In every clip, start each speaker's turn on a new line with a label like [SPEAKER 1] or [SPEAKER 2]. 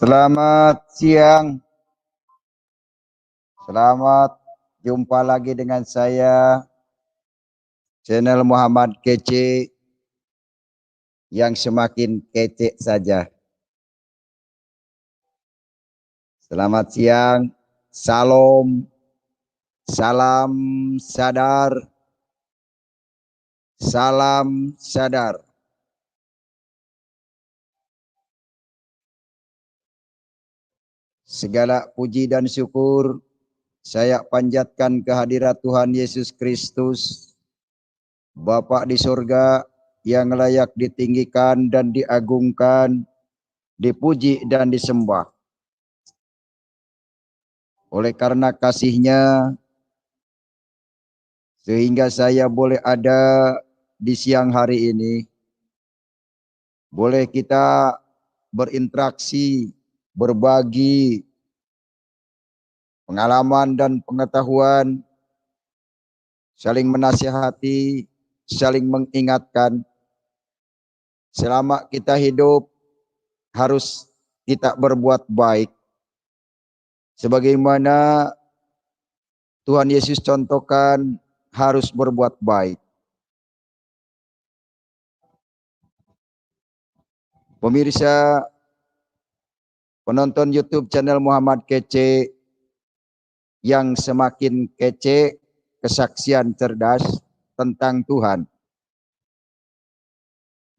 [SPEAKER 1] Selamat siang, selamat jumpa lagi dengan saya, channel Muhammad Kece, yang semakin kece saja. Selamat siang, salam, salam sadar, salam sadar. Segala puji dan syukur saya panjatkan kehadirat Tuhan Yesus Kristus, Bapa di surga yang layak ditinggikan dan diagungkan, dipuji dan disembah. Oleh karena kasih-Nya, sehingga saya boleh ada di siang hari ini. Boleh kita berinteraksi, berbagi pengalaman dan pengetahuan, saling menasihati, saling mengingatkan. Selama kita hidup, harus kita berbuat baik. Sebagaimana Tuhan Yesus contohkan, harus berbuat baik. Pemirsa, penonton YouTube channel Muhammad Kece, yang semakin kece, kesaksian cerdas tentang Tuhan.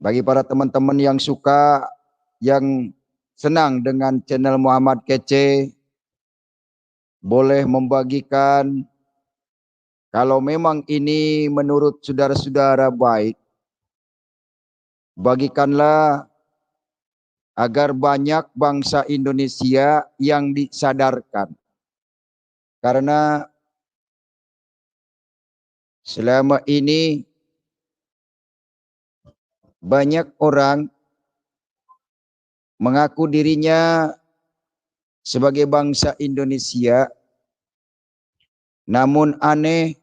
[SPEAKER 1] Bagi para teman-teman yang suka, yang senang dengan channel Muhammad Kece, boleh membagikan. Kalau memang ini menurut saudara-saudara baik, bagikanlah agar banyak bangsa Indonesia yang disadarkan. Karena selama ini banyak orang mengaku dirinya sebagai bangsa Indonesia, namun aneh,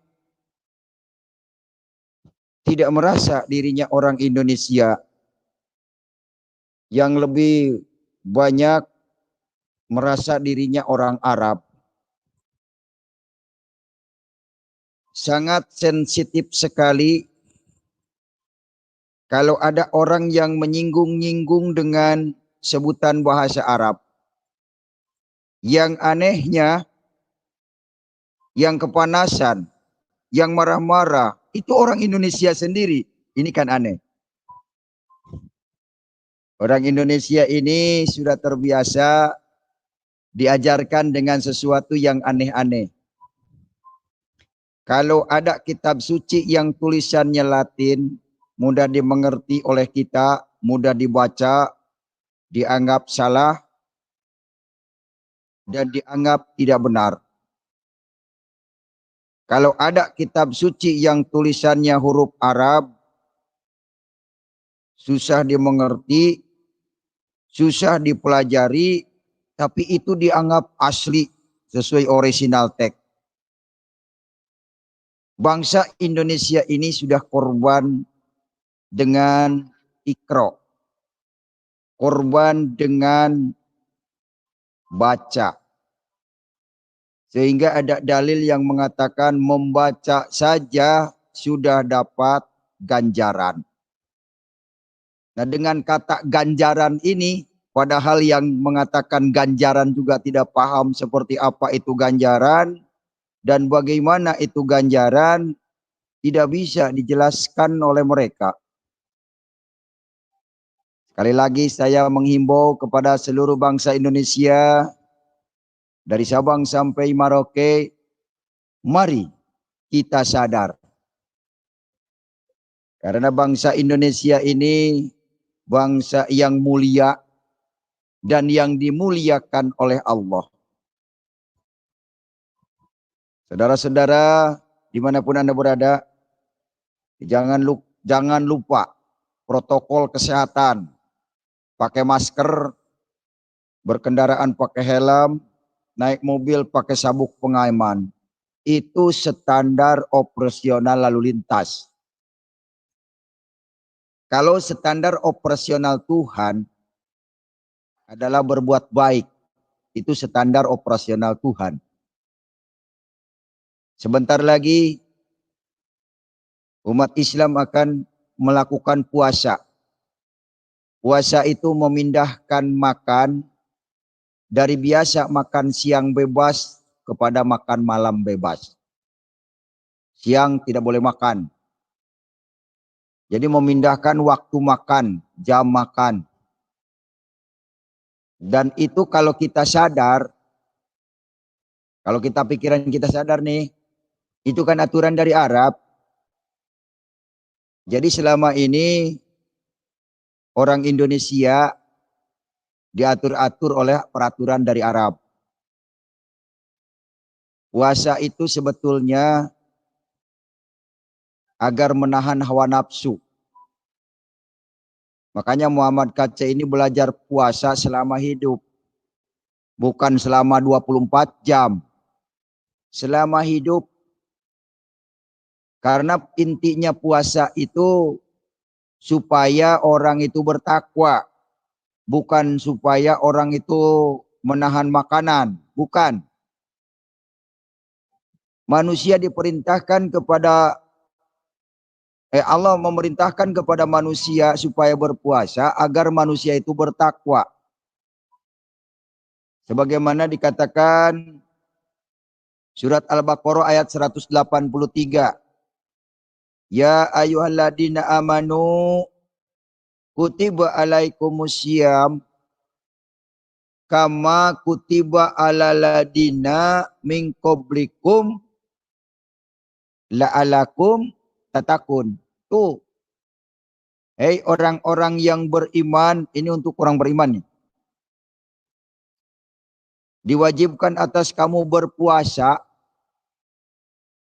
[SPEAKER 1] tidak merasa dirinya orang Indonesia. Yang lebih banyak merasa dirinya orang Arab. Sangat sensitif sekali kalau ada orang yang menyinggung-nyinggung dengan sebutan bahasa Arab. Yang anehnya, yang kepanasan, yang marah-marah, itu orang Indonesia sendiri. Ini kan aneh. Orang Indonesia ini sudah terbiasa diajarkan dengan sesuatu yang aneh-aneh. Kalau ada kitab suci yang tulisannya Latin, mudah dimengerti oleh kita, mudah dibaca, dianggap salah, dan dianggap tidak benar. Kalau ada kitab suci yang tulisannya huruf Arab, susah dimengerti, susah dipelajari, tapi itu dianggap asli sesuai original teks. Bangsa Indonesia ini sudah korban dengan Iqra, korban dengan baca. Sehingga ada dalil yang mengatakan membaca saja sudah dapat ganjaran. Nah, dengan kata ganjaran ini, padahal yang mengatakan ganjaran juga tidak paham seperti apa itu ganjaran dan bagaimana itu ganjaran, tidak bisa dijelaskan oleh mereka. Sekali lagi saya menghimbau kepada seluruh bangsa Indonesia, dari Sabang sampai Merauke, mari kita sadar. Karena bangsa Indonesia ini bangsa yang mulia dan yang dimuliakan oleh Allah. Saudara-saudara, dimanapun Anda berada, jangan lupa protokol kesehatan. Pakai masker, berkendaraan pakai helm, naik mobil pakai sabuk pengaman. Itu standar operasional lalu lintas. Kalau standar operasional Tuhan, adalah berbuat baik. Itu standar operasional Tuhan. Sebentar lagi umat Islam akan melakukan puasa. Puasa itu memindahkan makan dari biasa makan siang bebas kepada makan malam bebas. Siang tidak boleh makan. Jadi memindahkan waktu makan, jam makan. Dan itu kalau kita sadar, kalau kita pikiran kita sadar nih, itu kan aturan dari Arab. Jadi selama ini orang Indonesia diatur-atur oleh peraturan dari Arab. Puasa itu sebetulnya agar menahan hawa nafsu. Makanya Muhammad Kacai ini belajar puasa selama hidup. Bukan selama 24 jam. Selama hidup. Karena intinya puasa itu supaya orang itu bertakwa. Bukan supaya orang itu menahan makanan. Bukan. Manusia diperintahkan kepada Allah memerintahkan kepada manusia supaya berpuasa agar manusia itu bertakwa. Sebagaimana dikatakan surat Al-Baqarah ayat 183. Ya ayyuhalladzina amanu kutiba alaikumusiyam kama kutiba alal ladina min qablikum la'alakum tatakun. Tuh. Hei orang-orang yang beriman, ini untuk orang beriman nih. Diwajibkan atas kamu berpuasa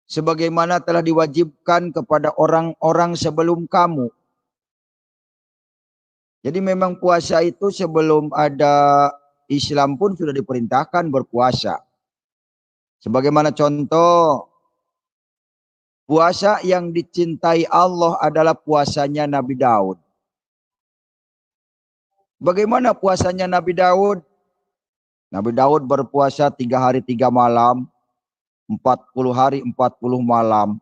[SPEAKER 1] sebagaimana telah diwajibkan kepada orang-orang sebelum kamu. Jadi memang puasa itu sebelum ada Islam pun sudah diperintahkan berpuasa. Sebagaimana contoh, puasa yang dicintai Allah adalah puasanya Nabi Daud. Bagaimana puasanya Nabi Daud? Nabi Daud berpuasa 3 hari 3 malam, 40 hari 40 malam.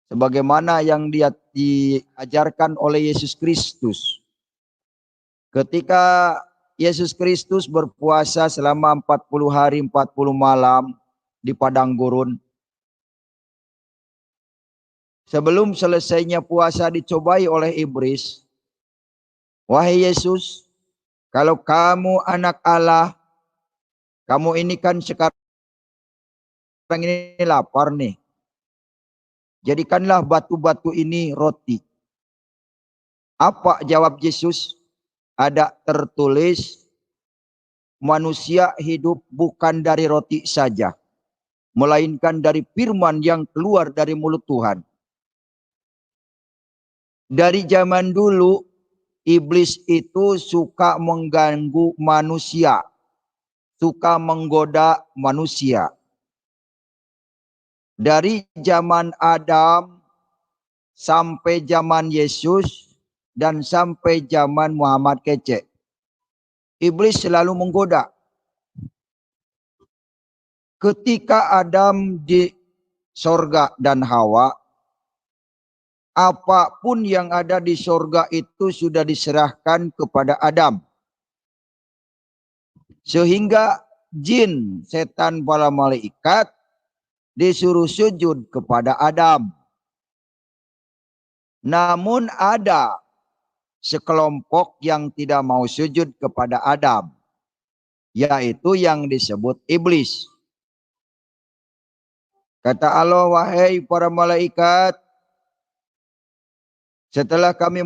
[SPEAKER 1] Sebagaimana yang dia diajarkan oleh Yesus Kristus. Ketika Yesus Kristus berpuasa selama 40 hari 40 malam di padang gurun. Sebelum selesainya puasa dicobai oleh iblis. Wahai Yesus, kalau kamu anak Allah, kamu ini kan sekarang ini lapar nih. Jadikanlah batu-batu ini roti. Apa jawab Yesus? Ada tertulis, manusia hidup bukan dari roti saja, melainkan dari firman yang keluar dari mulut Tuhan. Dari zaman dulu, iblis itu suka mengganggu manusia, suka menggoda manusia. Dari zaman Adam sampai zaman Yesus dan sampai zaman Muhammad Kece, iblis selalu menggoda. Ketika Adam di sorga dan Hawa, apapun yang ada di sorga itu sudah diserahkan kepada Adam. Sehingga jin, setan, para malaikat disuruh sujud kepada Adam. Namun ada sekelompok yang tidak mau sujud kepada Adam, yaitu yang disebut iblis. Kata Allah, wahai para malaikat, setelah kami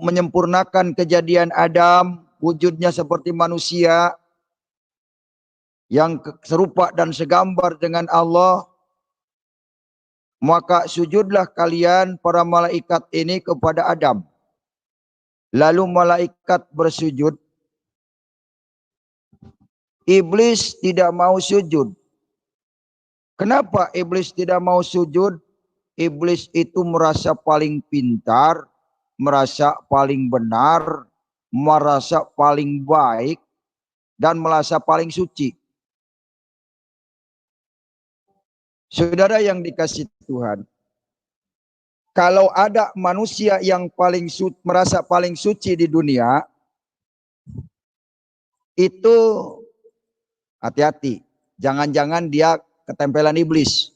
[SPEAKER 1] menyempurnakan kejadian Adam, wujudnya seperti manusia, yang serupa dan segambar dengan Allah, maka sujudlah kalian para malaikat ini kepada Adam. Lalu malaikat bersujud. Iblis tidak mau sujud. Kenapa iblis tidak mau sujud? Iblis itu merasa paling pintar, merasa paling benar, merasa paling baik dan merasa paling suci. Saudara yang dikasih Tuhan, kalau ada manusia yang merasa paling suci di dunia, itu hati-hati. Jangan-jangan dia ketempelan iblis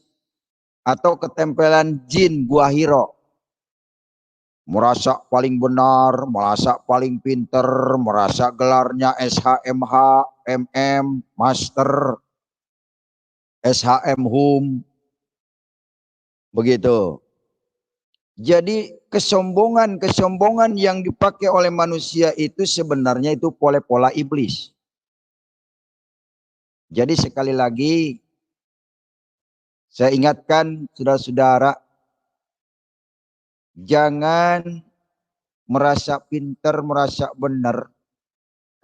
[SPEAKER 1] atau ketempelan jin buah hiro. Merasa paling benar, merasa paling pinter, merasa gelarnya SHMH, MM, Master, SHM Hum. Begitu. Jadi kesombongan yang dipakai oleh manusia itu sebenarnya itu pola-pola iblis. Jadi sekali lagi saya ingatkan saudara-saudara, jangan merasa pintar, merasa benar,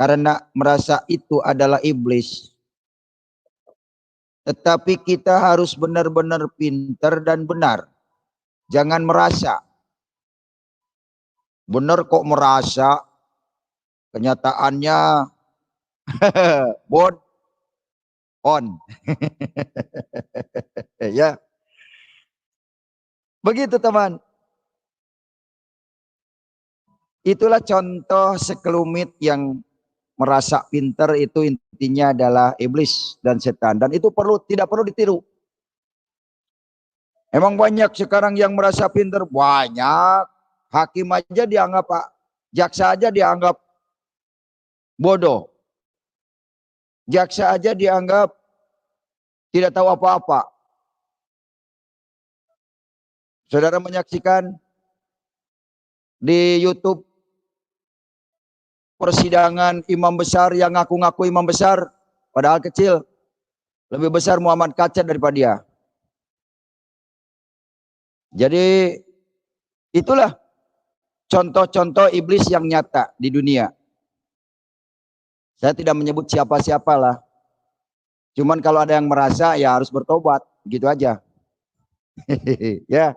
[SPEAKER 1] karena merasa itu adalah iblis. Tetapi kita harus benar-benar pintar dan benar. Jangan merasa. Benar kok merasa, kenyataannya bod on. Ya. Begitu teman. Itulah contoh sekelumit yang merasa pintar, itu intinya adalah iblis dan setan, dan itu tidak perlu ditiru. Emang banyak sekarang yang merasa pintar, banyak. Hakim aja dianggap, jaksa aja dianggap bodoh. Jaksa aja dianggap tidak tahu apa-apa. Saudara menyaksikan di YouTube persidangan imam besar yang ngaku-ngaku imam besar, padahal kecil. Lebih besar Muhammad Kacat daripada dia. Jadi itulah contoh-contoh iblis yang nyata di dunia. Saya tidak menyebut siapa-siapalah. Cuman kalau ada yang merasa, ya harus bertobat. Gitu aja. Ya.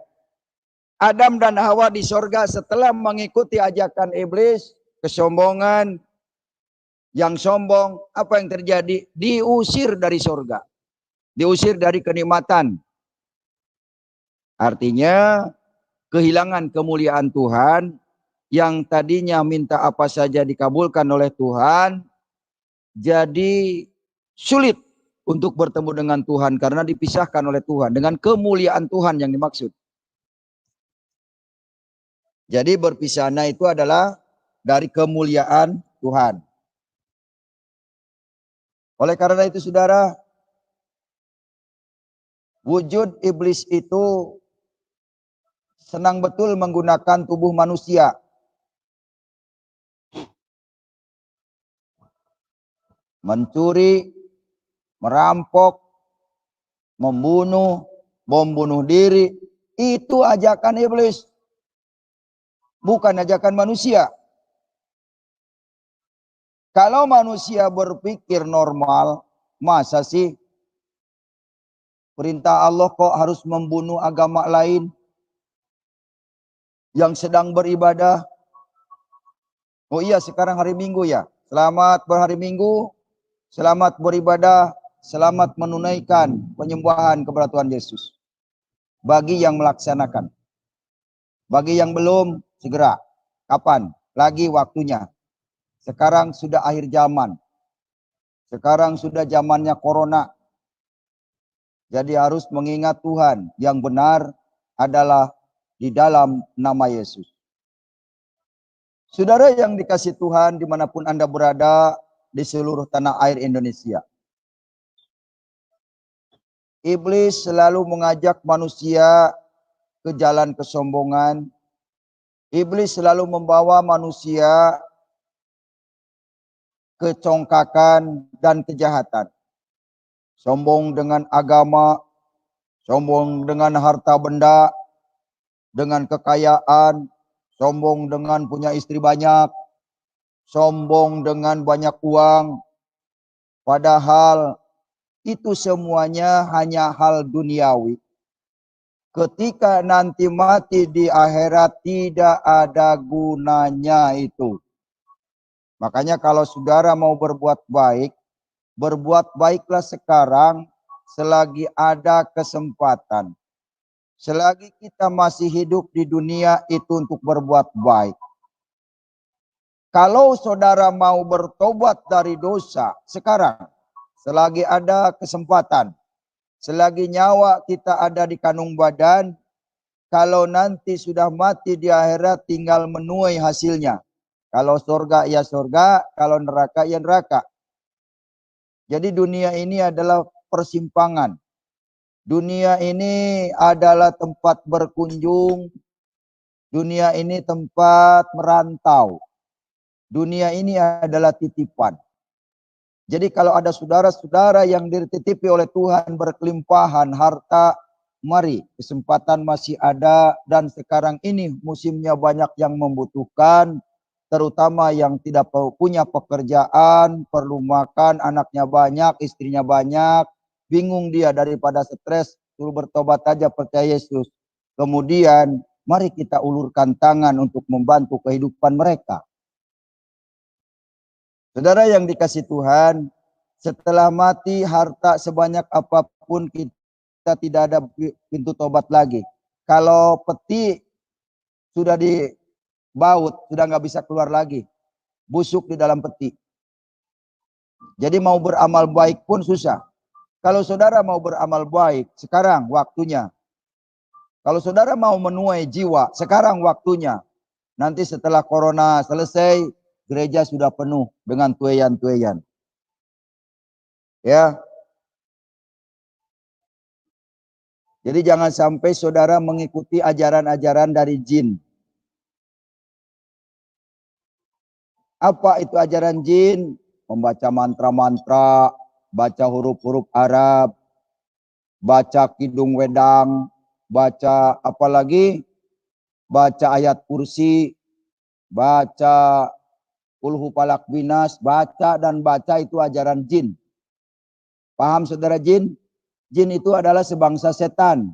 [SPEAKER 1] Adam dan Hawa di sorga setelah mengikuti ajakan iblis, kesombongan, yang sombong, apa yang terjadi? Diusir dari sorga. Diusir dari kenikmatan. Artinya kehilangan kemuliaan Tuhan, yang tadinya minta apa saja dikabulkan oleh Tuhan, jadi sulit untuk bertemu dengan Tuhan karena dipisahkan oleh Tuhan dengan kemuliaan Tuhan yang dimaksud. Jadi berpisahnya itu adalah dari kemuliaan Tuhan. Oleh karena itu saudara, wujud iblis itu senang betul menggunakan tubuh manusia. Mencuri, merampok, membunuh, bom bunuh diri, itu ajakan iblis. Bukan ajakan manusia. Kalau manusia berpikir normal, masa sih perintah Allah kok harus membunuh agama lain yang sedang beribadah? Oh iya, sekarang hari Minggu ya. Selamat berhari Minggu, selamat beribadah, selamat menunaikan penyembahan kepada Tuhan Yesus. Bagi yang melaksanakan. Bagi yang belum, segera. Kapan? Lagi waktunya. Sekarang sudah akhir zaman. Sekarang sudah zamannya corona. Jadi harus mengingat Tuhan. Yang benar adalah di dalam nama Yesus. Saudara yang dikasih Tuhan dimanapun Anda berada di seluruh tanah air Indonesia. Iblis selalu mengajak manusia ke jalan kesombongan. Iblis selalu membawa manusia kecongkakan dan kejahatan. Sombong dengan agama, sombong dengan harta benda, dengan kekayaan, sombong dengan punya istri banyak, sombong dengan banyak uang. Padahal itu semuanya hanya hal duniawi. Ketika nanti mati di akhirat tidak ada gunanya itu. Makanya kalau saudara mau berbuat baiklah sekarang selagi ada kesempatan. Selagi kita masih hidup di dunia itu untuk berbuat baik. Kalau saudara mau bertobat dari dosa sekarang, selagi ada kesempatan, selagi nyawa kita ada di kandung badan, kalau nanti sudah mati di akhirat tinggal menuai hasilnya. Kalau surga ya surga, kalau neraka ya neraka. Jadi dunia ini adalah persimpangan. Dunia ini adalah tempat berkunjung. Dunia ini tempat merantau. Dunia ini adalah titipan. Jadi kalau ada saudara-saudara yang dititipi oleh Tuhan berkelimpahan harta, mari, kesempatan masih ada dan sekarang ini musimnya banyak yang membutuhkan, terutama yang tidak punya pekerjaan, perlu makan, anaknya banyak, istrinya banyak, bingung dia daripada stres, suruh bertobat aja percaya Yesus. Kemudian mari kita ulurkan tangan untuk membantu kehidupan mereka. Saudara yang dikasih Tuhan, setelah mati harta sebanyak apapun kita tidak ada pintu tobat lagi. Kalau peti sudah dibaut, sudah nggak bisa keluar lagi. Busuk di dalam peti. Jadi mau beramal baik pun susah. Kalau saudara mau beramal baik, sekarang waktunya. Kalau saudara mau menuai jiwa, sekarang waktunya. Nanti setelah corona selesai, gereja sudah penuh dengan tuayan-tuayan. Ya. Jadi jangan sampai saudara mengikuti ajaran-ajaran dari jin. Apa itu ajaran jin? Membaca mantra-mantra, baca huruf-huruf Arab, baca kidung wedang, baca apalagi? Baca ayat kursi, baca kulhu falak binas, baca dan baca itu ajaran jin. Paham saudara jin? Jin itu adalah sebangsa setan.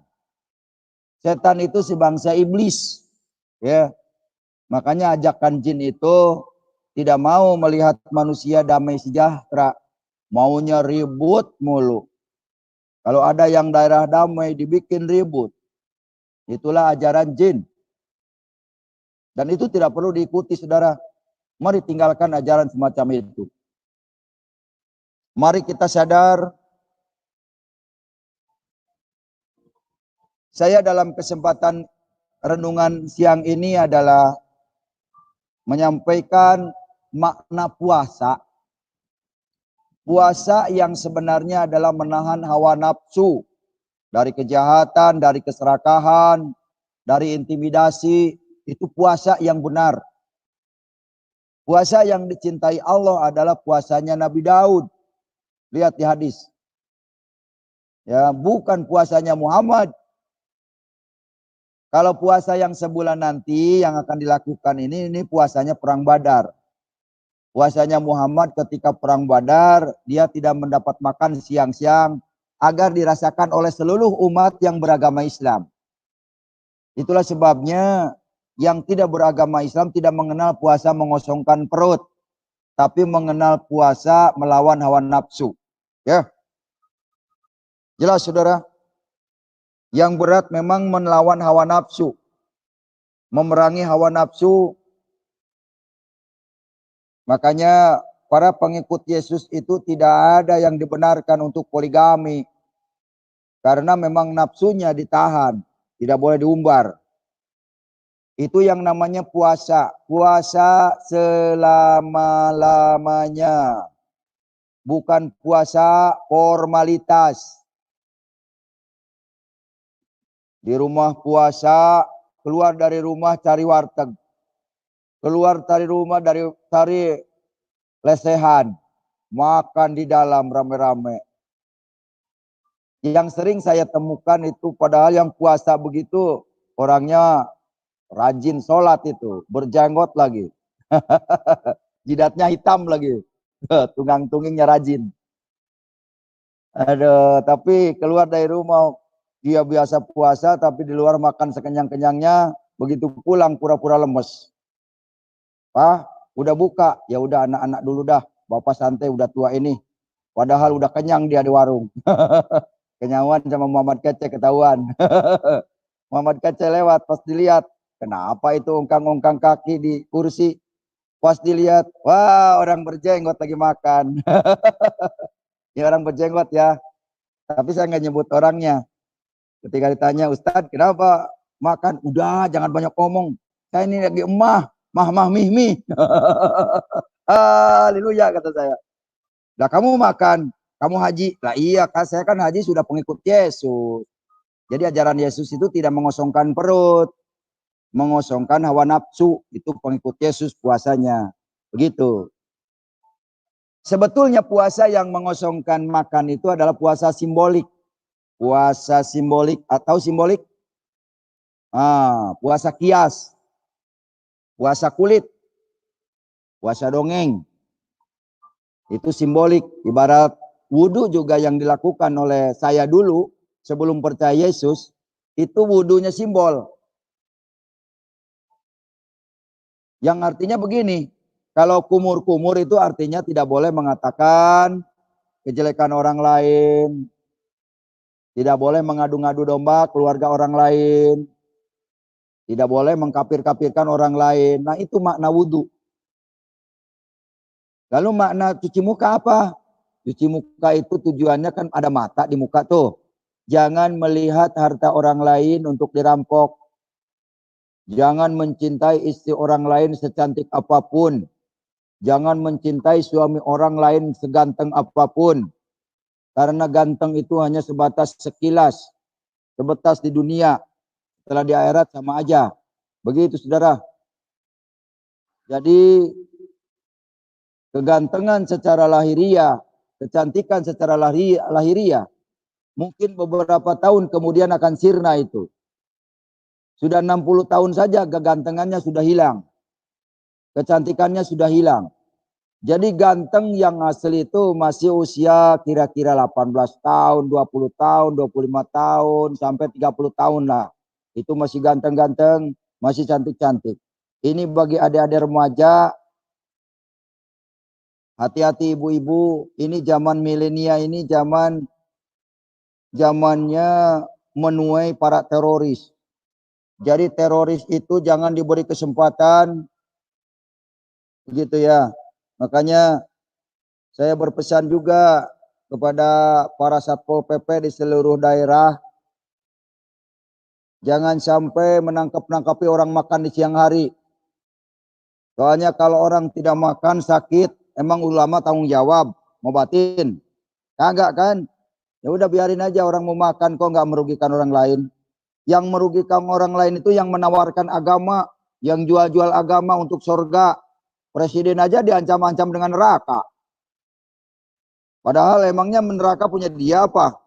[SPEAKER 1] Setan itu sebangsa iblis. Ya. Makanya ajakan jin itu tidak mau melihat manusia damai sejahtera. Maunya ribut mulu. Kalau ada yang daerah damai dibikin ribut. Itulah ajaran jin. Dan itu tidak perlu diikuti saudara. Mari tinggalkan ajaran semacam itu. Mari kita sadar. Saya dalam kesempatan renungan siang ini adalah menyampaikan makna puasa. Puasa yang sebenarnya adalah menahan hawa nafsu dari kejahatan, dari keserakahan, dari intimidasi. Itu puasa yang benar. Puasa yang dicintai Allah adalah puasanya Nabi Daud. Lihat di hadis. Ya, bukan puasanya Muhammad. Kalau puasa yang sebulan nanti yang akan dilakukan ini puasanya perang Badar. Puasanya Muhammad ketika perang Badar, dia tidak mendapat makan siang-siang agar dirasakan oleh seluruh umat yang beragama Islam. Itulah sebabnya yang tidak beragama Islam tidak mengenal puasa mengosongkan perut, tapi mengenal puasa melawan hawa nafsu. Ya. Jelas saudara? Yang berat memang melawan hawa nafsu. Memerangi hawa nafsu. Makanya para pengikut Yesus itu tidak ada yang dibenarkan untuk poligami. Karena memang nafsunya ditahan. Tidak boleh diumbar. Itu yang namanya puasa. Puasa selama-lamanya. Bukan puasa formalitas. Di rumah puasa, keluar dari rumah cari warteg. Keluar dari rumah cari lesehan. Makan di dalam rame-rame. Yang sering saya temukan itu padahal yang puasa begitu orangnya rajin sholat itu. Berjenggot lagi. Jidatnya hitam lagi. Tunggang-tunggingnya rajin. Aduh, tapi keluar dari rumah dia biasa puasa tapi di luar makan sekenyang-kenyangnya, begitu pulang pura-pura lemes. udah buka, ya udah anak-anak dulu dah. Bapak santai udah tua ini. Padahal udah kenyang dia di warung. Kenyawan sama Muhammad Kece ketahuan. Muhammad Kece lewat, pas dilihat, kenapa itu ongkang-ongkang kaki di kursi? Pas dilihat, wah orang berjenggot lagi makan. Ini orang berjenggot ya. Tapi saya nggak nyebut orangnya. Ketika ditanya, Ustadz, kenapa makan? Udah, jangan banyak ngomong. Saya ini lagi mah mih. Haleluya kata saya. Lah kamu makan, kamu haji. Lah iya, saya kan haji sudah pengikut Yesus. Jadi ajaran Yesus itu tidak mengosongkan perut, mengosongkan hawa nafsu. Itu pengikut Yesus puasanya. Begitu. Sebetulnya puasa yang mengosongkan makan itu adalah puasa simbolik. Puasa simbolik atau simbolik. Puasa kias. Puasa kulit. Puasa dongeng. Itu simbolik. Ibarat wudhu juga yang dilakukan oleh saya dulu sebelum percaya Yesus. Itu wudhunya simbol. Yang artinya begini. Kalau kumur-kumur itu artinya tidak boleh mengatakan kejelekan orang lain. Tidak boleh mengadu-ngadu domba keluarga orang lain. Tidak boleh mengkapir-kapirkan orang lain. Nah itu makna wudhu. Lalu makna cuci muka apa? Cuci muka itu tujuannya kan ada mata di muka tuh. Jangan melihat harta orang lain untuk dirampok. Jangan mencintai istri orang lain secantik apapun. Jangan mencintai suami orang lain seganteng apapun. Karena ganteng itu hanya sebatas sekilas. Sebatas di dunia. Setelah di akhirat sama aja. Begitu saudara. Jadi kegantengan secara lahiriah, kecantikan secara lahiriah, mungkin beberapa tahun kemudian akan sirna itu. Sudah 60 tahun saja kegantengannya sudah hilang. Kecantikannya sudah hilang. Jadi ganteng yang asli itu masih usia kira-kira 18 tahun, 20 tahun, 25 tahun, sampai 30 tahun lah. Itu masih ganteng-ganteng, masih cantik-cantik. Ini bagi adik-adik remaja, hati-hati ibu-ibu, ini zaman milenial, ini zamannya menuai para teroris. Jadi teroris itu jangan diberi kesempatan, begitu ya. Makanya saya berpesan juga kepada para Satpol PP di seluruh daerah, jangan sampai menangkap-nangkapi orang makan di siang hari. Soalnya kalau orang tidak makan sakit, emang ulama tanggung jawab, ngobatin. Kagak kan? Ya udah biarin aja orang mau makan, kok nggak merugikan orang lain. Yang merugikan orang lain itu yang menawarkan agama, yang jual-jual agama untuk surga. Presiden aja diancam-ancam dengan neraka. Padahal emangnya neraka punya dia apa?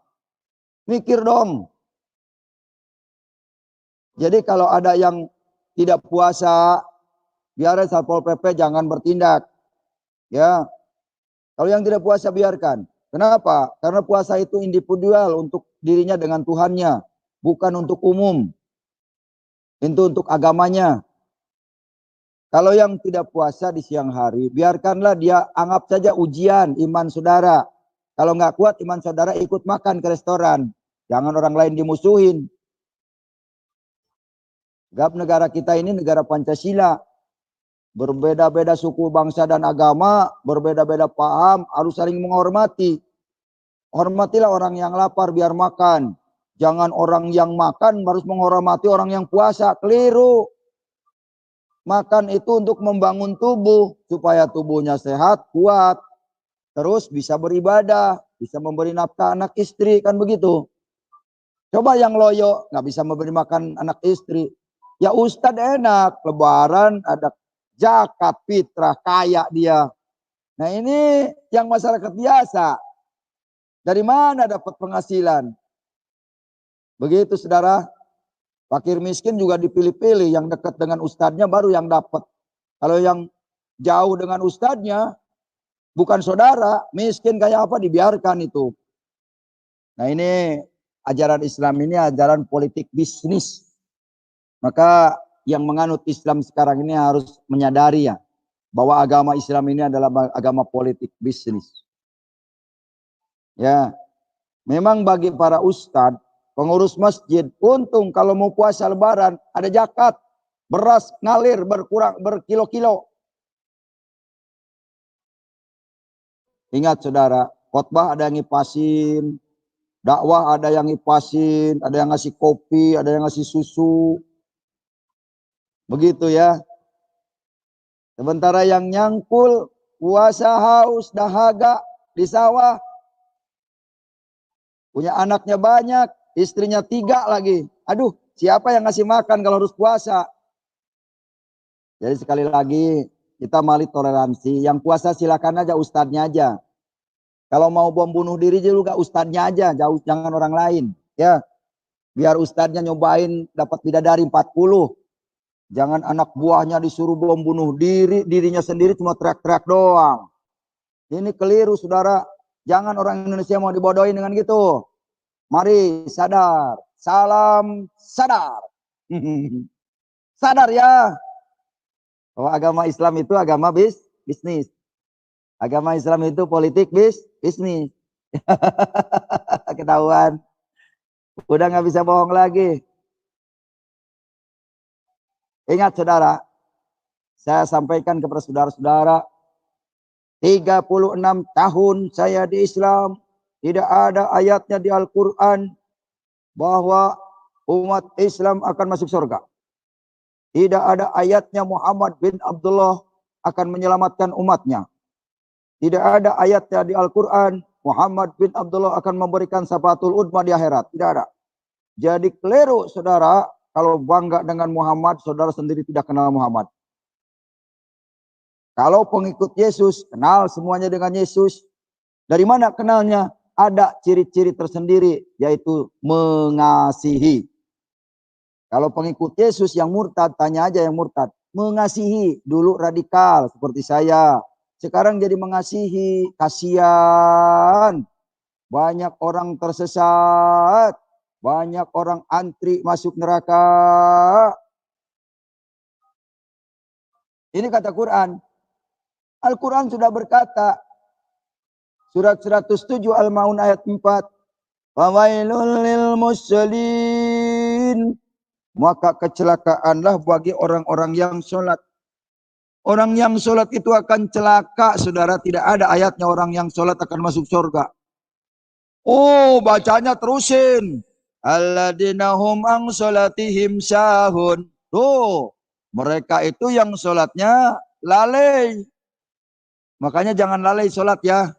[SPEAKER 1] Mikir dong. Jadi kalau ada yang tidak puasa, biarkan Satpol PP jangan bertindak. Ya. Kalau yang tidak puasa biarkan. Kenapa? Karena puasa itu individual untuk dirinya dengan Tuhannya, bukan untuk umum. Itu untuk agamanya. Kalau yang tidak puasa di siang hari, biarkanlah dia anggap saja ujian iman saudara. Kalau nggak kuat iman saudara ikut makan ke restoran. Jangan orang lain dimusuhin. Sebab negara kita ini negara Pancasila. Berbeda-beda suku, bangsa, dan agama, berbeda-beda paham, harus saling menghormati. Hormatilah orang yang lapar biar makan. Jangan orang yang makan harus menghormati orang yang puasa. Keliru. Makan itu untuk membangun tubuh. Supaya tubuhnya sehat, kuat. Terus bisa beribadah. Bisa memberi nafkah anak istri. Kan begitu. Coba yang loyo. Nggak bisa memberi makan anak istri. Ya Ustadz enak. Lebaran ada zakat, fitrah, kaya dia. Nah ini yang masyarakat biasa. Dari mana dapat penghasilan? Begitu saudara. Fakir miskin juga dipilih-pilih. Yang dekat dengan ustadznya baru yang dapat. Kalau yang jauh dengan ustadznya, bukan saudara, miskin kayak apa dibiarkan itu. Nah ini ajaran Islam ini ajaran politik bisnis. Maka yang menganut Islam sekarang ini harus menyadari ya. bahwa agama Islam ini adalah agama politik bisnis. Ya, memang bagi para ustadz, pengurus masjid, untung kalau mau puasa lebaran ada zakat, beras ngalir berkurang berkilo-kilo. Ingat saudara, khotbah ada yang ngipasin, dakwah ada yang ngipasin, ada yang ngasih kopi, ada yang ngasih susu. Begitu ya. Sementara yang nyangkul, puasa haus, dahaga di sawah. Punya anaknya banyak, istrinya 3 lagi. Aduh, siapa yang ngasih makan kalau harus puasa? Jadi sekali lagi, kita mari toleransi. Yang puasa silakan aja, ustadznya aja. Kalau mau bom bunuh diri juga ustadznya aja, jauh jangan orang lain. Ya, biar ustadznya nyobain dapat bidadari 40. Jangan anak buahnya disuruh bom bunuh diri, dirinya sendiri cuma teriak-teriak doang. Ini keliru saudara. Jangan orang Indonesia mau dibodohin dengan gitu. Mari sadar, salam sadar. Sadar ya. Bahwa agama Islam itu agama bisnis. Agama Islam itu politik bisnis. Ketahuan. Udah nggak bisa bohong lagi. Ingat saudara, saya sampaikan kepada saudara-saudara, 36 tahun saya di Islam, tidak ada ayatnya di Al-Quran bahwa umat Islam akan masuk surga. Tidak ada ayatnya Muhammad bin Abdullah akan menyelamatkan umatnya. Tidak ada ayatnya di Al-Quran Muhammad bin Abdullah akan memberikan syafatul udma di akhirat. Tidak ada. Jadi keliru saudara, kalau bangga dengan Muhammad, saudara sendiri tidak kenal Muhammad. Kalau pengikut Yesus, kenal semuanya dengan Yesus. Dari mana kenalnya? Ada ciri-ciri tersendiri, yaitu mengasihi. Kalau pengikut Yesus yang murtad, tanya aja yang murtad. Mengasihi, dulu radikal seperti saya. Sekarang jadi mengasihi, kasihan. Banyak orang tersesat. Banyak orang antri masuk neraka. Ini kata Quran. Al-Quran sudah berkata. Surat 107 Al-Maun ayat 4. Fawailul lil musallin. Maka kecelakaanlah bagi orang-orang yang sholat. Orang yang sholat itu akan celaka, saudara. Tidak ada ayatnya orang yang sholat akan masuk surga. Oh, bacanya terusin. Alladzina hum an sholatihim sahun. Tuh, mereka itu yang sholatnya lalai. Makanya jangan lalai sholat ya.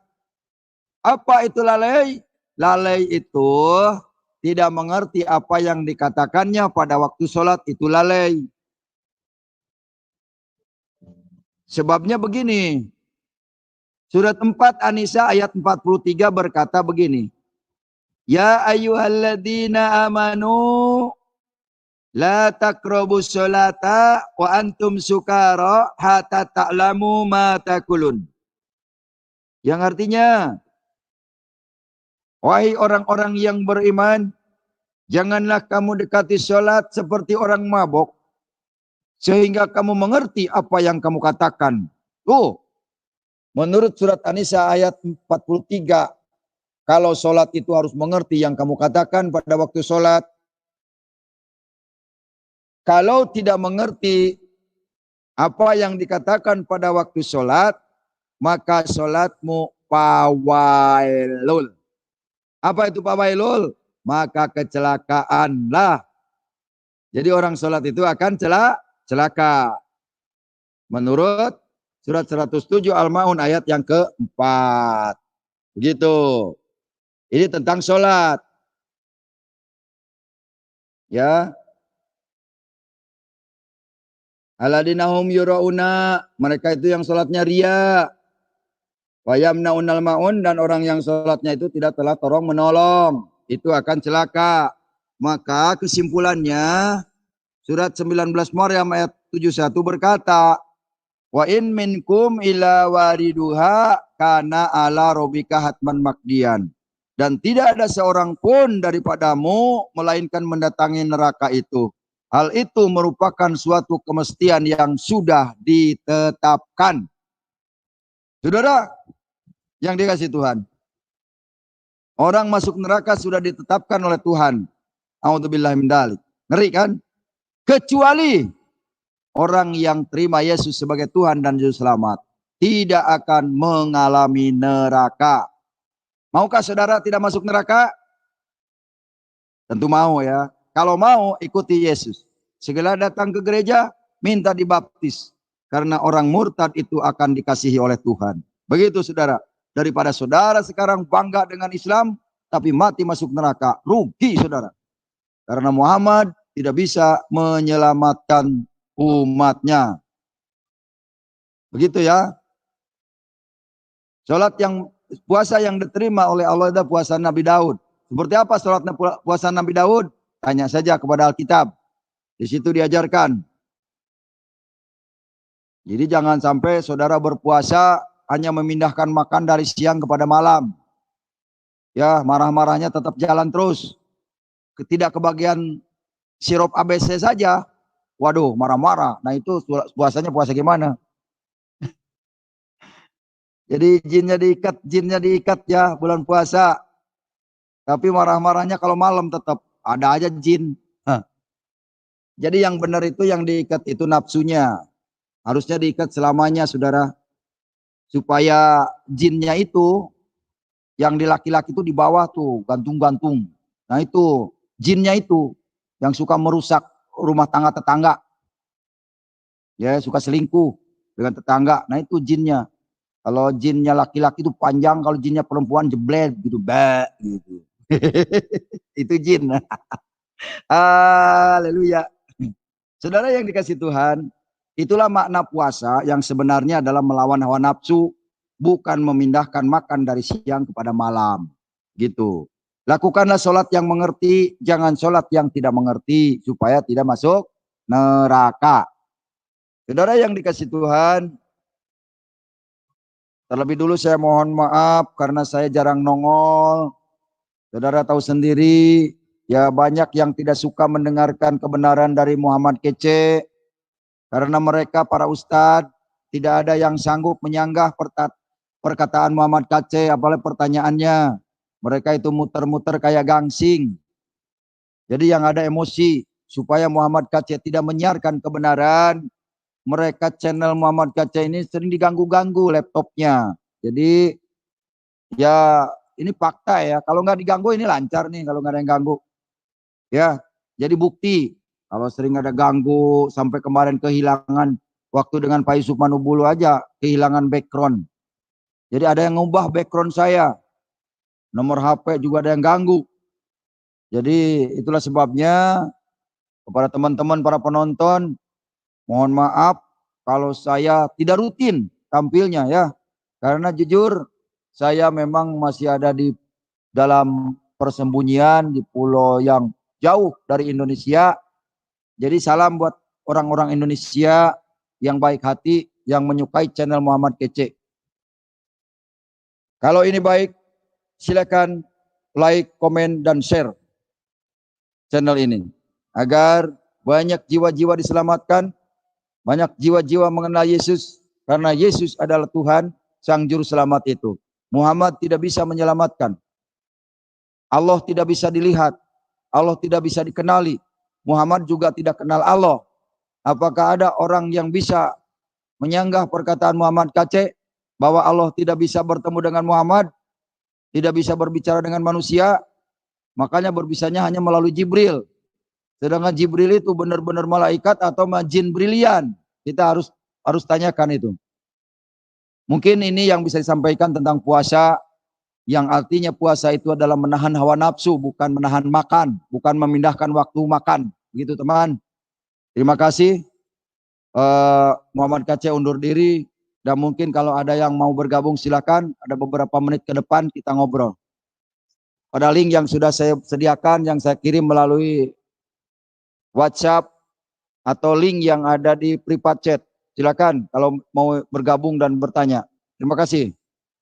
[SPEAKER 1] Apa itu lalai? Lalai itu tidak mengerti apa yang dikatakannya pada waktu sholat, itu lalai. Sebabnya begini. Surat 4 An-Nisa ayat 43 berkata begini. Ya ayyuhalladzina amanu la taqrabus sholata wa antum sukara hatta ta'lamu ma taqulun. Yang artinya, wahai orang-orang yang beriman, janganlah kamu dekati sholat seperti orang mabok, sehingga kamu mengerti apa yang kamu katakan. Tuh, menurut surat An-Nisa ayat 43, kalau sholat itu harus mengerti yang kamu katakan pada waktu sholat. Kalau tidak mengerti apa yang dikatakan pada waktu sholat, maka sholatmu fawailul. Apa itu fawailul? Maka kecelakaanlah. Jadi orang sholat itu akan celaka. Menurut surat 107 Al-Maun ayat yang keempat. Begitu. Ini tentang sholat. Ya. Aladinahum yura'una. Mereka itu yang sholatnya ria. Wayamna'unal ma'un. Dan orang yang sholatnya itu tidak telah tolong menolong. Itu akan celaka. Maka kesimpulannya. Surat 19 Maryam ayat 71 berkata. Wa in minkum ila wariduha kana ala robika hatman makdian. Dan tidak ada seorang pun daripadamu melainkan mendatangi neraka itu. Hal itu merupakan suatu kemestian yang sudah ditetapkan. Saudara yang dikasih Tuhan, orang masuk neraka sudah ditetapkan oleh Tuhan. A'udzubillahi min dzalik. Ngeri kan? Kecuali orang yang terima Yesus sebagai Tuhan dan Juru Selamat tidak akan mengalami neraka. Maukah saudara tidak masuk neraka? Tentu mau ya. Kalau mau, ikuti Yesus. Segera datang ke gereja, minta dibaptis. Karena orang murtad itu akan dikasihi oleh Tuhan. Begitu saudara. Daripada saudara sekarang bangga dengan Islam, tapi mati masuk neraka. Rugi saudara. Karena Muhammad tidak bisa menyelamatkan umatnya. Begitu ya. Puasa yang diterima oleh Allah adalah puasa Nabi Daud. Seperti apa sholat puasa Nabi Daud? Tanya saja kepada Alkitab. Di situ diajarkan. Jadi jangan sampai saudara berpuasa hanya memindahkan makan dari siang kepada malam. Ya, marah-marahnya tetap jalan terus. Tidak kebagian sirup ABC saja. Waduh, marah-marah. Nah itu puasanya puasa gimana? Jadi jinnya diikat ya bulan puasa. Tapi marah-marahnya kalau malam tetap ada aja jin. Jadi yang benar itu yang diikat itu nafsunya. Harusnya diikat selamanya saudara. Supaya jinnya itu yang di laki-laki itu di bawah tuh gantung-gantung. Nah itu jinnya itu yang suka merusak rumah tangga tetangga. Ya suka selingkuh dengan tetangga. Nah itu jinnya. Kalau jinnya laki-laki itu panjang, kalau jinnya perempuan jeblet gitu, gitu. Itu jin. Haleluya. Saudara yang dikasih Tuhan, itulah makna puasa yang sebenarnya adalah melawan hawa nafsu, bukan memindahkan makan dari siang kepada malam. Gitu. Lakukanlah sholat yang mengerti, jangan sholat yang tidak mengerti, supaya tidak masuk neraka. Saudara yang dikasih Tuhan, terlebih dulu saya mohon maaf karena saya jarang nongol. Saudara tahu sendiri, ya banyak yang tidak suka mendengarkan kebenaran dari Muhammad Kece. Karena mereka para ustadz, tidak ada yang sanggup menyanggah perkataan Muhammad Kece, apalagi pertanyaannya. Mereka itu muter-muter kayak gangsing. Jadi yang ada emosi, supaya Muhammad Kece tidak menyiarkan kebenaran, mereka channel Muhammad Kece ini sering diganggu-ganggu laptopnya. Jadi ya ini fakta ya. Kalau nggak diganggu ini lancar nih kalau nggak ada yang ganggu. Ya, jadi bukti. Kalau sering ada ganggu sampai kemarin kehilangan waktu dengan Pak Yusuf Manubulu aja kehilangan background. Jadi ada yang ngubah background saya. Nomor HP juga ada yang ganggu. Jadi itulah sebabnya kepada teman-teman para penonton mohon maaf kalau saya tidak rutin tampilnya ya. Karena jujur saya memang masih ada di dalam persembunyian di pulau yang jauh dari Indonesia. Jadi salam buat orang-orang Indonesia yang baik hati, yang menyukai channel Muhammad Kece. Kalau ini baik, silakan like, komen, dan share channel ini. Agar banyak jiwa-jiwa diselamatkan, banyak jiwa-jiwa mengenal Yesus. Karena Yesus adalah Tuhan, Sang Juru Selamat itu. Muhammad tidak bisa menyelamatkan. Allah tidak bisa dilihat. Allah tidak bisa dikenali. Muhammad juga tidak kenal Allah. Apakah ada orang yang bisa menyanggah perkataan Muhammad Kece bahwa Allah tidak bisa bertemu dengan Muhammad, tidak bisa berbicara dengan manusia, makanya berbisanya hanya melalui Jibril. Sedangkan Jibril itu benar-benar malaikat atau jin brilian. Kita harus tanyakan itu. Mungkin ini yang bisa disampaikan tentang puasa, yang artinya puasa itu adalah menahan hawa nafsu, bukan menahan makan, bukan memindahkan waktu makan. Begitu teman. Terima kasih. Muhammad Kece undur diri. Dan mungkin kalau ada yang mau bergabung silakan. Ada beberapa menit ke depan kita ngobrol. Pada link yang sudah saya sediakan, yang saya kirim melalui WhatsApp atau link yang ada di private chat. Silakan kalau mau bergabung dan bertanya. Terima kasih.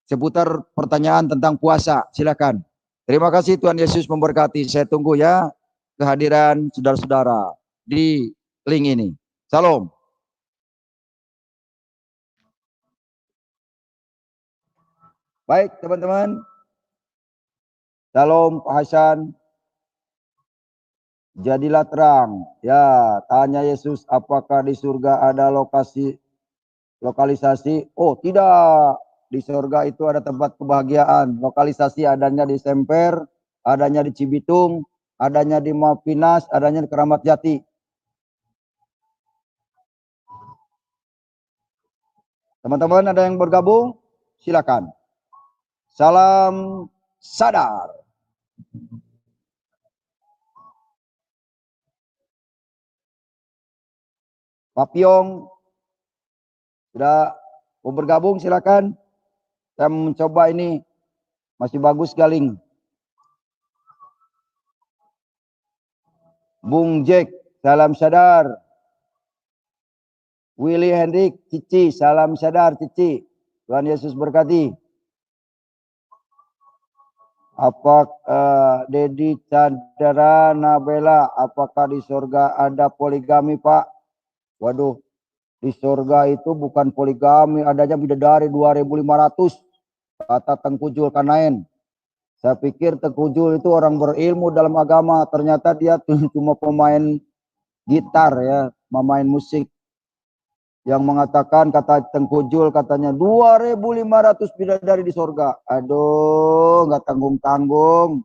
[SPEAKER 1] Seputar pertanyaan tentang puasa, silakan. Terima kasih, Tuhan Yesus memberkati. Saya tunggu ya kehadiran saudara-saudara. di link ini. Salam. Baik teman-teman. Salam Pak Hasan. Jadilah terang. Ya, tanya Yesus, apakah di surga ada lokalisasi? Oh, tidak. Di surga itu ada tempat kebahagiaan. Lokalisasi adanya di Semper, adanya di Cibitung, adanya di Mapinas, adanya di Keramat Jati. Teman-teman ada yang bergabung? Silakan. Salam sadar. Pak Piong sudah mau bergabung, silakan. Saya mencoba ini masih bagus galing. Bung Jack, salam sadar. Willy Hendrik, Cici, salam sadar Cici. Tuhan Yesus berkati. Apa Dedi Chandra Nabela, apakah di surga ada poligami Pak? Waduh, di surga itu bukan poligami, adanya bidadari 2.500, kata Tengku Zulkarnain. Saya pikir Tengku Zul itu orang berilmu dalam agama, ternyata dia cuma pemain gitar ya, pemain musik. Yang mengatakan, kata Tengku Zul katanya 2.500 bidadari di surga. Aduh, nggak tanggung-tanggung.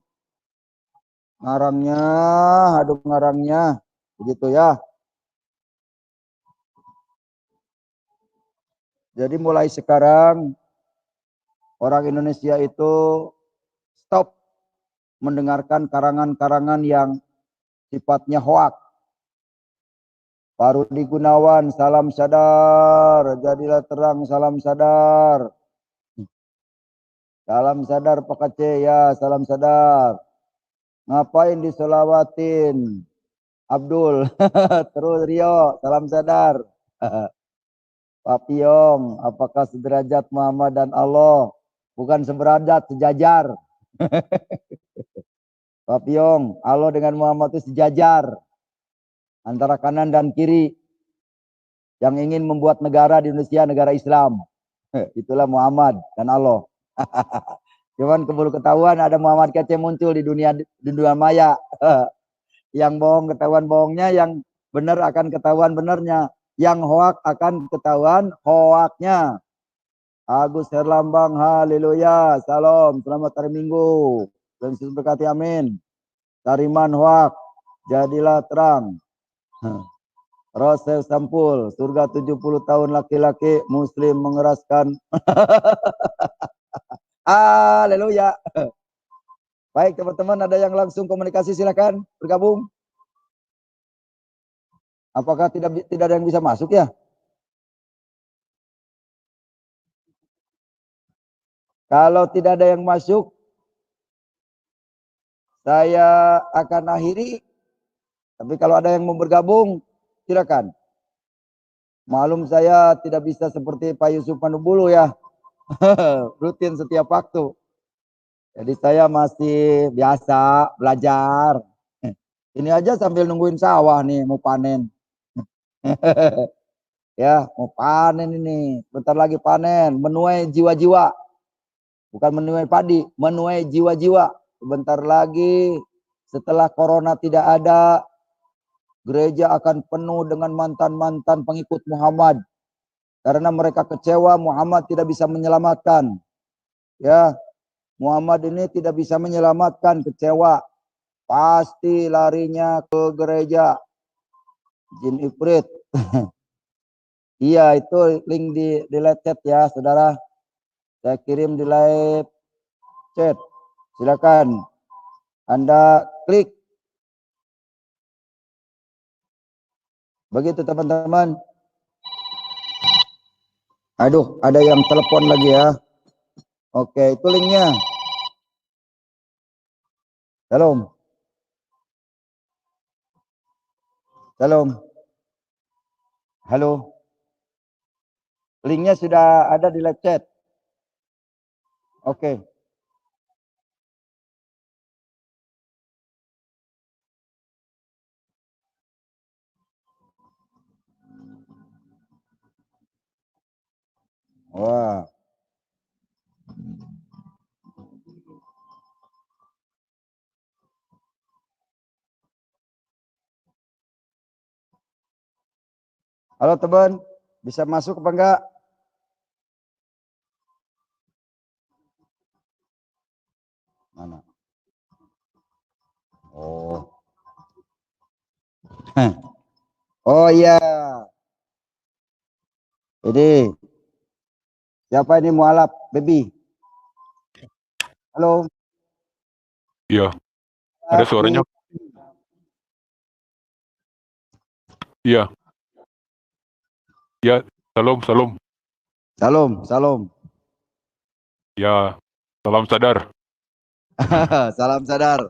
[SPEAKER 1] Ngarangnya, aduh ngarangnya. Begitu ya. Jadi mulai sekarang orang Indonesia itu stop mendengarkan karangan-karangan yang sifatnya hoak. Pak Rudi Gunawan, salam sadar. Jadilah terang, salam sadar. Salam sadar Pak Aceh, ya salam sadar. Ngapain diselawatin? Abdul, terus Rio, salam sadar. Pak Piong, apakah sederajat Muhammad dan Allah? Bukan sederajat, sejajar. Pak Piong, Allah dengan Muhammad itu sejajar. Antara kanan dan kiri. Yang ingin membuat negara di Indonesia negara Islam. Itulah Muhammad dan Allah. Cuman keburu ketahuan ada Muhammad Kece muncul di dunia maya. Yang bohong ketahuan bohongnya, yang benar akan ketahuan benarnya. Yang hoak akan ketahuan hoaknya. Agus Herlambang, haleluya, salam, selamat hari Minggu. Dan Yesus berkati, amin. Tariman hoak, jadilah terang. Rosel Sampul, surga 70 tahun laki-laki muslim mengeraskan. Haleluya. Baik teman-teman, ada yang langsung komunikasi, silakan bergabung. Apakah tidak ada yang bisa masuk ya? Kalau tidak ada yang masuk, saya akan akhiri. Tapi kalau ada yang mau bergabung, silakan. Malum saya tidak bisa seperti Pak Yusuf Manubulu ya. Rutin setiap waktu. Jadi saya masih biasa belajar. Ini aja sambil nungguin sawah nih mau panen. Ya, mau panen ini. Bentar lagi panen, menuai jiwa-jiwa. Bukan menuai padi, menuai jiwa-jiwa. Sebentar lagi setelah corona tidak ada, gereja akan penuh dengan mantan-mantan pengikut Muhammad. Karena mereka kecewa Muhammad tidak bisa menyelamatkan. Ya, Muhammad ini tidak bisa menyelamatkan, kecewa. Pasti larinya ke gereja. Jin Ifrit. Iya, itu link di live chat ya, saudara. Saya kirim di live chat. Silakan Anda klik. Begitu teman-teman. Aduh, ada yang telepon lagi ya. Oke, itu linknya. Shalom. Shalom. Halo. Linknya sudah ada di live chat. Oke. Wah. Halo teman, bisa masuk apa enggak? Mana? Oh. Oh iya. Ini siapa ini mualaf, baby? Halo.
[SPEAKER 2] Iya, ada suaranya. Iya. Iya, salam, salam.
[SPEAKER 1] Salam, salam.
[SPEAKER 2] Ya, salam sadar.
[SPEAKER 1] Salam sadar.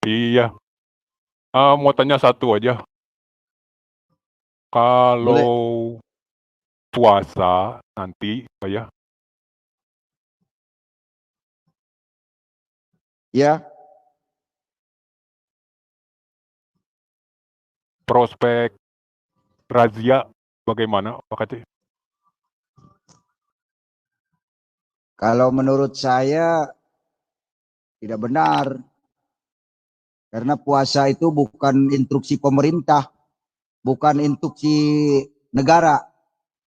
[SPEAKER 2] Iya. Mau tanya satu aja.
[SPEAKER 1] Boleh.
[SPEAKER 2] Kalau puasa nanti, ya,
[SPEAKER 1] Ya.
[SPEAKER 2] prospek razia bagaimana, Pak Kati?
[SPEAKER 1] Kalau menurut saya tidak benar. Karena puasa itu bukan instruksi pemerintah, bukan instruksi negara.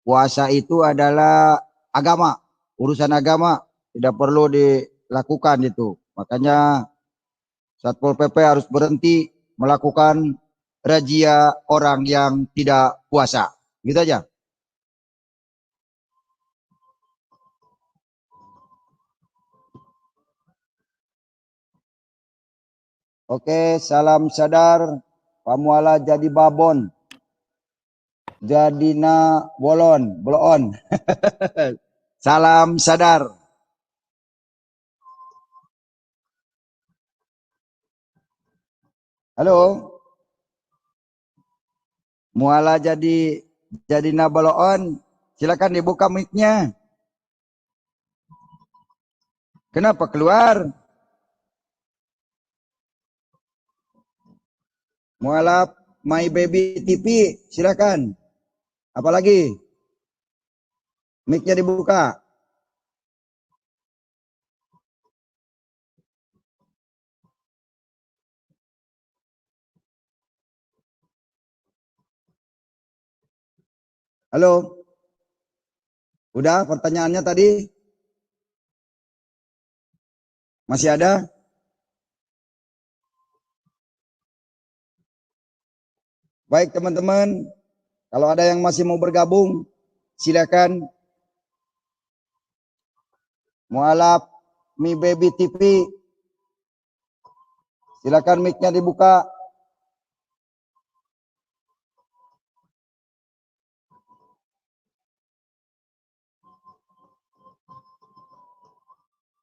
[SPEAKER 1] Puasa itu adalah agama, urusan agama, tidak perlu dilakukan itu. Makanya Satpol PP harus berhenti melakukan razia orang yang tidak puasa. Gitu aja. Oke, salam sadar. Pamuala jadi babon. Jadina bolon, bolon. Salam sadar. Halo. Muala jadi nabaloon. Silakan dibuka mic-nya. Kenapa keluar? Mualaf My Baby TV, silakan. Apalagi? Mic-nya dibuka. Halo. Udah pertanyaannya tadi? Masih ada? Baik teman-teman, kalau ada yang masih mau bergabung, silakan. Mualaf My Baby TV, silakan mic-nya dibuka.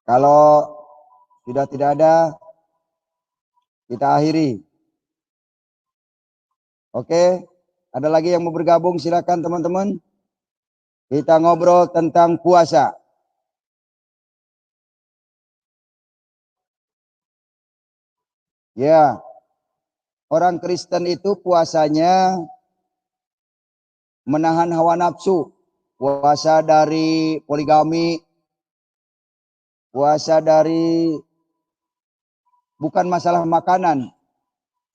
[SPEAKER 1] Kalau sudah tidak ada, kita akhiri. Oke, ada lagi yang mau bergabung, silakan teman-teman. Kita ngobrol tentang puasa. Ya, orang Kristen itu puasanya menahan hawa nafsu. Puasa dari poligami, puasa dari bukan masalah makanan.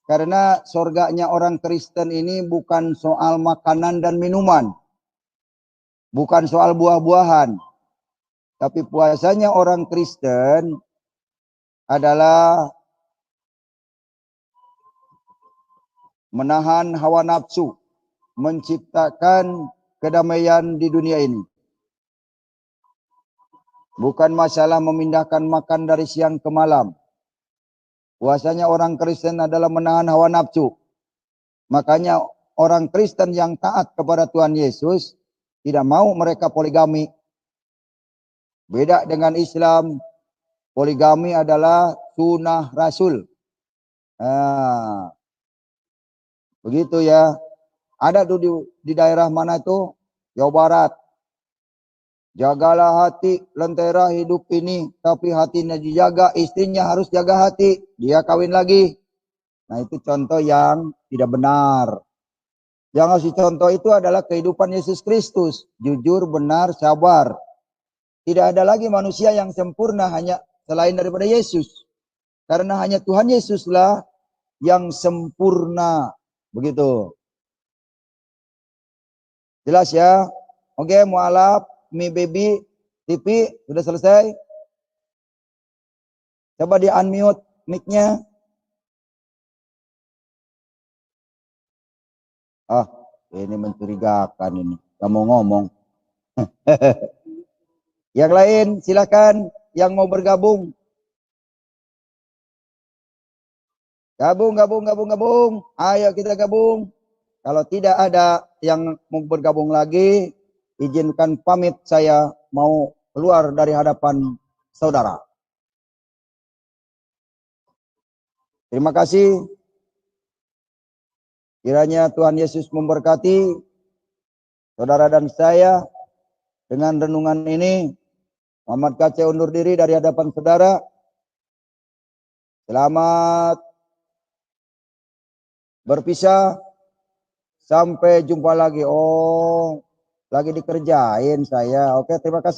[SPEAKER 1] Karena surganya orang Kristen ini bukan soal makanan dan minuman. Bukan soal buah-buahan. Tapi puasanya orang Kristen adalah menahan hawa nafsu, menciptakan kedamaian di dunia ini. Bukan masalah memindahkan makan dari siang ke malam. Puasanya orang Kristen adalah menahan hawa nafsu. Makanya orang Kristen yang taat kepada Tuhan Yesus tidak mau mereka poligami. Beda dengan Islam, poligami adalah sunnah Rasul. Nah, begitu ya. Ada tuh di daerah mana tuh? Jawa Barat. Jagalah hati, lentera hidup ini. Tapi hatinya dijaga, istrinya harus jaga hati. Dia kawin lagi. Nah itu contoh yang tidak benar. Yang harus dicontoh itu adalah kehidupan Yesus Kristus. Jujur, benar, sabar. Tidak ada lagi manusia yang sempurna hanya selain daripada Yesus. Karena hanya Tuhan Yesuslah yang sempurna. Begitu. Jelas ya? Oke, mualaf, Mi Baby, TV, sudah selesai? Coba di unmute mic-nya. Ah, ini mencurigakan ini. Kamu ngomong. Yang lain silakan yang mau bergabung. Gabung. Ayo kita gabung. Kalau tidak ada yang mau bergabung lagi, izinkan pamit, saya mau keluar dari hadapan saudara. Terima kasih. Kiranya Tuhan Yesus memberkati saudara dan saya dengan renungan ini. Muhammad Kace undur diri dari hadapan saudara. Selamat berpisah. Sampai jumpa lagi. Oh, lagi dikerjain saya. Oke, terima kasih.